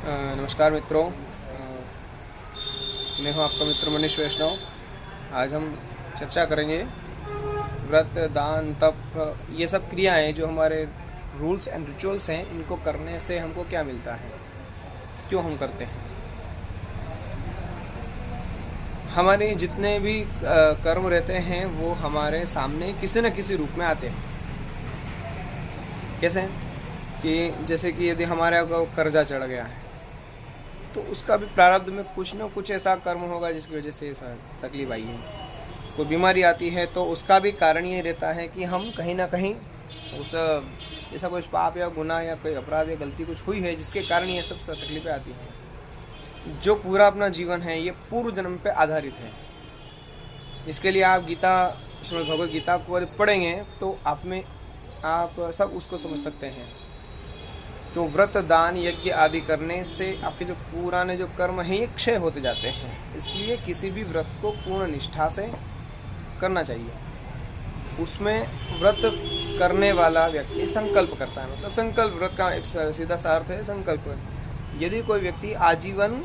नमस्कार मित्रों, मैं हूं आपका मित्र मनीष वैष्णव। आज हम चर्चा करेंगे व्रत, दान, तप, ये सब क्रियाएं जो हमारे रूल्स एंड रिचुअल्स हैं, इनको करने से हमको क्या मिलता है, क्यों हम करते हैं। हमारे जितने भी कर्म रहते हैं वो हमारे सामने किसी न किसी रूप में आते हैं। कैसे कि जैसे कि यदि हमारे को कर्जा चढ़ गया है तो उसका भी प्रारब्ध में कुछ न कुछ ऐसा कर्म होगा जिसकी वजह से ऐसा तकलीफ आई है। कोई बीमारी आती है तो उसका भी कारण ये रहता है कि हम कहीं ना कहीं उस ऐसा कुछ पाप या गुनाह या कोई अपराध या गलती कुछ हुई है जिसके कारण ये सब तकलीफें आती हैं। जो पूरा अपना जीवन है ये पूर्व जन्म पे आधारित है। इसके लिए आप गीता, श्रीमद् भगवद गीता को पढ़ेंगे तो आप सब उसको समझ सकते हैं। तो व्रत, दान, यज्ञ आदि करने से आपके जो पुराने जो कर्म हैं ये क्षय होते जाते हैं। इसलिए किसी भी व्रत को पूर्ण निष्ठा से करना चाहिए। उसमें व्रत करने वाला व्यक्ति संकल्प करता है, मतलब संकल्प, व्रत का एक सीधा सा अर्थ है संकल्प। यदि कोई व्यक्ति आजीवन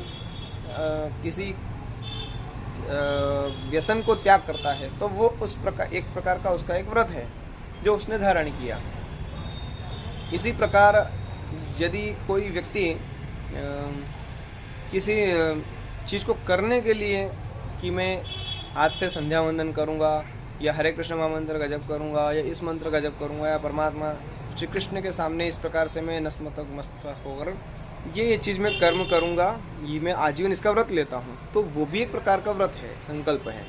किसी व्यसन को त्याग करता है तो वो एक प्रकार का उसका एक व्रत है जो उसने धारण किया। इसी प्रकार यदि कोई व्यक्ति किसी चीज़ को करने के लिए कि मैं आज से संध्या वंदन करूँगा या हरे कृष्ण महामंत्र का जप करूँगा या इस मंत्र का जप करूँगा या परमात्मा श्री कृष्ण के सामने इस प्रकार से मैं नतमस्तक होकर ये चीज़ मैं कर्म करूँगा, ये मैं आजीवन इसका व्रत लेता हूँ, तो वो भी एक प्रकार का व्रत है, संकल्प है।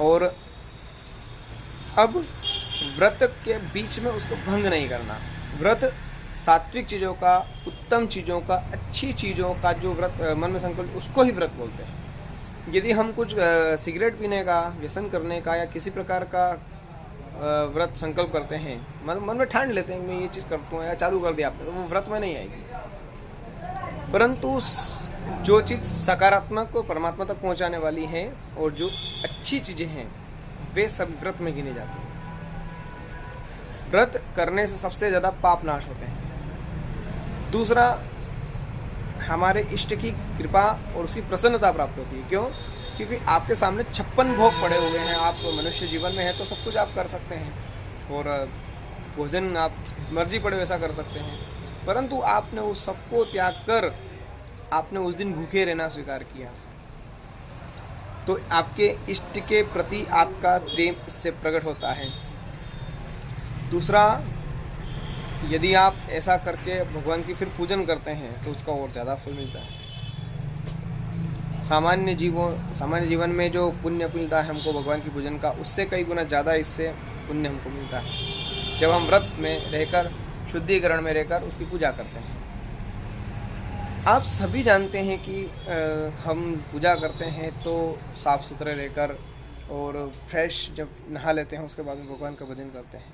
और अब व्रत के बीच में उसको भंग नहीं करना। व्रत सात्विक चीज़ों का, उत्तम चीज़ों का, अच्छी चीज़ों का जो व्रत मन में संकल्प, उसको ही व्रत बोलते हैं। यदि हम कुछ सिगरेट पीने का, व्यसन करने का या किसी प्रकार का व्रत संकल्प करते हैं, मन में ठान लेते हैं मैं ये चीज़ करता हूँ या चालू कर दिया आपने, तो वो व्रत में नहीं आएगी। परंतु जो चीज़ सकारात्मक को परमात्मा तक पहुँचाने वाली है और जो अच्छी चीज़ें हैं वे सब व्रत में गिने जाते हैं। व्रत करने से सबसे ज़्यादा पाप नाश होते हैं। दूसरा, हमारे इष्ट की कृपा और उसकी प्रसन्नता प्राप्त होती है। क्यों? क्योंकि आपके सामने 56 भोग पड़े हुए हैं। आप मनुष्य जीवन में है तो सब कुछ आप कर सकते हैं और भोजन आप मर्जी पड़े वैसा कर सकते हैं, परंतु आपने उस सबको त्याग कर आपने उस दिन भूखे रहना स्वीकार किया, तो आपके इष्ट के प्रति आपका प्रेम इससे प्रकट होता है। दूसरा, यदि आप ऐसा करके भगवान की फिर पूजन करते हैं तो उसका और ज़्यादा फल मिलता है। सामान्य जीवन में जो पुण्य मिलता है हमको भगवान की पूजन का, उससे कई गुना ज़्यादा इससे पुण्य हमको मिलता है जब हम व्रत में रहकर, शुद्धिकरण में रहकर उसकी पूजा करते हैं। आप सभी जानते हैं कि हम पूजा करते हैं तो साफ़ सुथरे रहकर और फ्रेश जब नहा लेते हैं उसके बाद में भगवान का भजन करते हैं।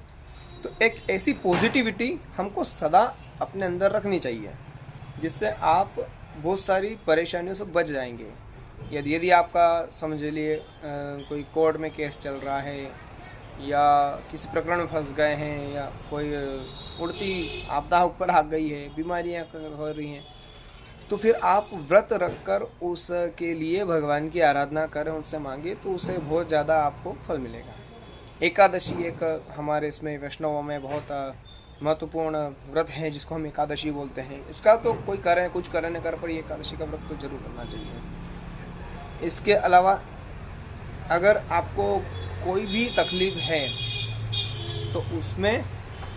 तो एक ऐसी पॉजिटिविटी हमको सदा अपने अंदर रखनी चाहिए जिससे आप बहुत सारी परेशानियों से बच जाएंगे। यदि आपका समझ लिए कोई कोर्ट में केस चल रहा है या किसी प्रकरण में फंस गए हैं या कोई उड़ती आपदा ऊपर आ गई है, बीमारियां हो रही हैं, तो फिर आप व्रत रखकर उसके लिए भगवान की आराधना करें, उनसे मांगे तो उससे बहुत ज़्यादा आपको फल मिलेगा। एकादशी एक हमारे इसमें वैष्णवों में बहुत महत्वपूर्ण व्रत है जिसको हम एकादशी बोलते हैं। इसका तो कोई करे कुछ करे न करे पर ये एकादशी का व्रत तो जरूर करना चाहिए। इसके अलावा अगर आपको कोई भी तकलीफ है तो उसमें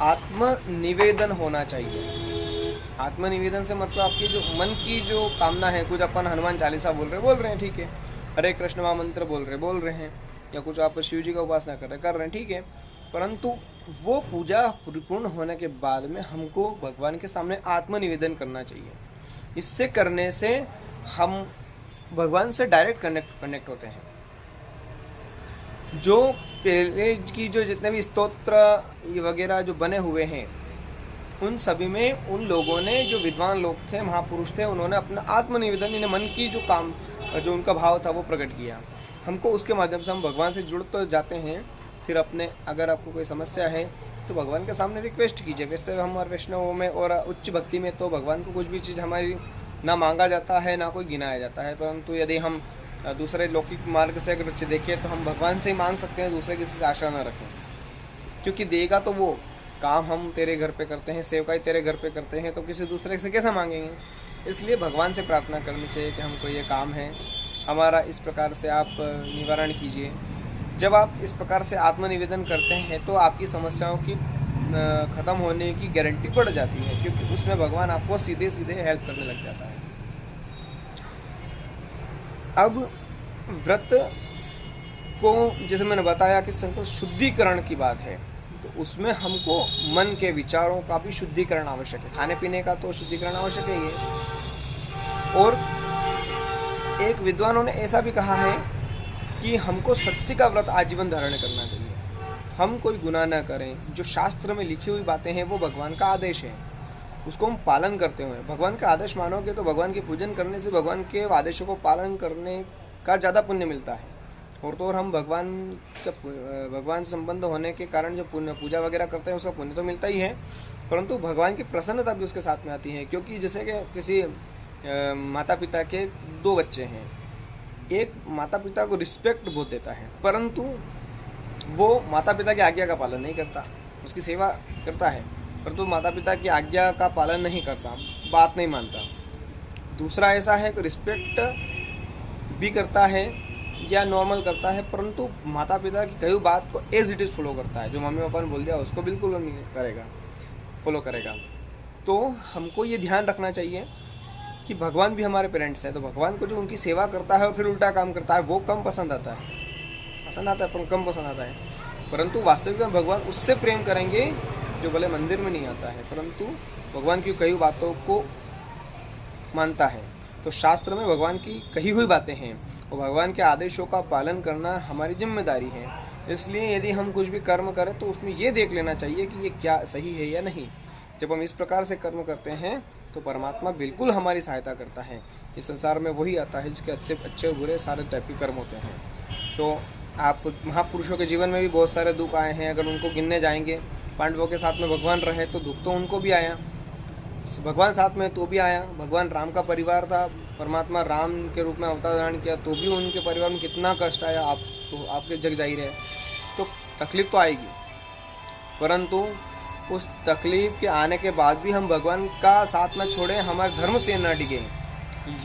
आत्मनिवेदन होना चाहिए। आत्मनिवेदन से मतलब आपकी जो मन की जो कामना है, कुछ अपन हनुमान चालीसा बोल रहे हैं, ठीक है, हरे कृष्ण महामंत्र बोल रहे हैं या कुछ आप शिव जी का उपासना कर रहे हैं, ठीक है, परंतु वो पूजा पूर्ण होने के बाद में हमको भगवान के सामने आत्मनिवेदन करना चाहिए। इससे करने से हम भगवान से डायरेक्ट कनेक्ट होते हैं। जो पहले की जो जितने भी स्तोत्र वगैरह जो बने हुए हैं उन सभी में उन लोगों ने, जो विद्वान लोग थे, महापुरुष थे, उन्होंने अपना आत्मनिवेदन, इन्हें मन की जो उनका भाव था वो प्रकट किया। हमको उसके माध्यम से हम भगवान से जुड़ तो जाते हैं। फिर अगर आपको कोई समस्या है तो भगवान के सामने रिक्वेस्ट कीजिए। वैसे हमारे वैष्णवों में और उच्च भक्ति में तो भगवान को कुछ भी चीज़ हमारी ना मांगा जाता है ना कोई गिनाया जाता है, परंतु यदि हम दूसरे लौकिक मार्ग से अगर देखें तो हम भगवान से ही मांग सकते हैं, दूसरे किसी से आशा ना रखें, क्योंकि देगा तो वो। काम हम तेरे घर पे करते हैं, सेवकाई तेरे घर पे करते हैं, तो किसी दूसरे से कैसे मांगेंगे। इसलिए भगवान से प्रार्थना करनी चाहिए कि हमको ये काम है हमारा, इस प्रकार से आप निवारण कीजिए। जब आप इस प्रकार से आत्मनिवेदन करते हैं तो आपकी समस्याओं की ख़त्म होने की गारंटी पड़ जाती है, क्योंकि उसमें भगवान आपको सीधे सीधे हेल्प करने लग जाता है। अब व्रत को जैसे मैंने बताया कि संकल्प शुद्धिकरण की बात है, तो उसमें हमको मन के विचारों का भी शुद्धिकरण आवश्यक है। खाने पीने का तो शुद्धिकरण आवश्यक है ही। और एक विद्वानों ने ऐसा भी कहा है कि हमको सत्य का व्रत आजीवन धारण करना चाहिए। हम कोई गुनाह न करें, जो शास्त्र में लिखी हुई बातें हैं वो भगवान का आदेश है, उसको हम पालन करते हुए भगवान का आदेश मानोगे तो भगवान के पूजन करने से भगवान के आदेशों को पालन करने का ज़्यादा पुण्य मिलता है। और तो और हम भगवान से संबंध होने के कारण जो पुण्य पूजा वगैरह करते हैं उसका पुण्य तो मिलता ही है, परंतु भगवान की प्रसन्नता भी उसके साथ में आती है। क्योंकि जैसे कि किसी माता पिता के 2 बच्चे हैं, एक माता पिता को रिस्पेक्ट बहुत देता है, परंतु वो माता पिता की आज्ञा का पालन नहीं करता, उसकी सेवा करता है परंतु माता पिता की आज्ञा का पालन नहीं करता, बात नहीं मानता। दूसरा ऐसा है कि रिस्पेक्ट भी करता है या नॉर्मल करता है, परंतु माता पिता की कई बात को एज इट इज़ फॉलो करता है, जो मम्मी पापा ने बोल दिया उसको बिल्कुल नहीं करेगा, फॉलो करेगा। तो हमको ये ध्यान रखना चाहिए कि भगवान भी हमारे पेरेंट्स हैं, तो भगवान को जो उनकी सेवा करता है और फिर उल्टा काम करता है वो कम पसंद आता है पर कम पसंद आता है। परंतु वास्तविक में भगवान उससे प्रेम करेंगे जो भले मंदिर में नहीं आता है परंतु भगवान की कई बातों को मानता है। तो शास्त्र में भगवान की कही हुई बातें हैं और भगवान के आदेशों का पालन करना हमारी जिम्मेदारी है। इसलिए यदि हम कुछ भी कर्म करें तो उसमें ये देख लेना चाहिए कि ये क्या सही है या नहीं। जब हम इस प्रकार से कर्म करते हैं तो परमात्मा बिल्कुल हमारी सहायता करता है। इस संसार में वही आता है जिसके अच्छे बुरे सारे टाइप के कर्म होते हैं। तो आप महापुरुषों के जीवन में भी बहुत सारे दुख आए हैं, अगर उनको गिनने जाएंगे, पांडवों के साथ में भगवान रहे तो दुख तो उनको भी आया, भगवान साथ में तो भी आया। भगवान राम का परिवार था, परमात्मा राम के रूप में अवतार धारण किया तो भी उनके परिवार में कितना कष्ट आया, आप तो आपके जग जाहिर है। तो तकलीफ तो आएगी, परंतु उस तकलीफ के आने के बाद भी हम भगवान का साथ न छोड़ें, हमारे धर्म से न डिगे,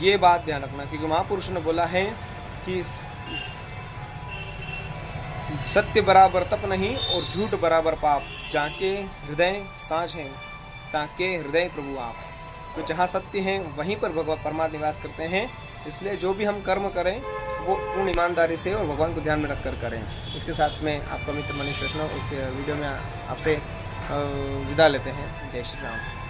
ये बात ध्यान रखना। क्योंकि महापुरुष ने बोला है कि सत्य बराबर तप नहीं और झूठ बराबर पाप, जाके हृदय साँझ है ताके हृदय प्रभु आप। तो जहाँ सत्य है वहीं पर भगवान परमात्मा निवास करते हैं। इसलिए जो भी हम कर्म करें वो पूर्ण ईमानदारी से और भगवान को ध्यान में रखकर करें। इसके साथ में आपका मित्र मनीष वैष्णव इस वीडियो में आपसे विदा लेते हैं। जय श्री राम।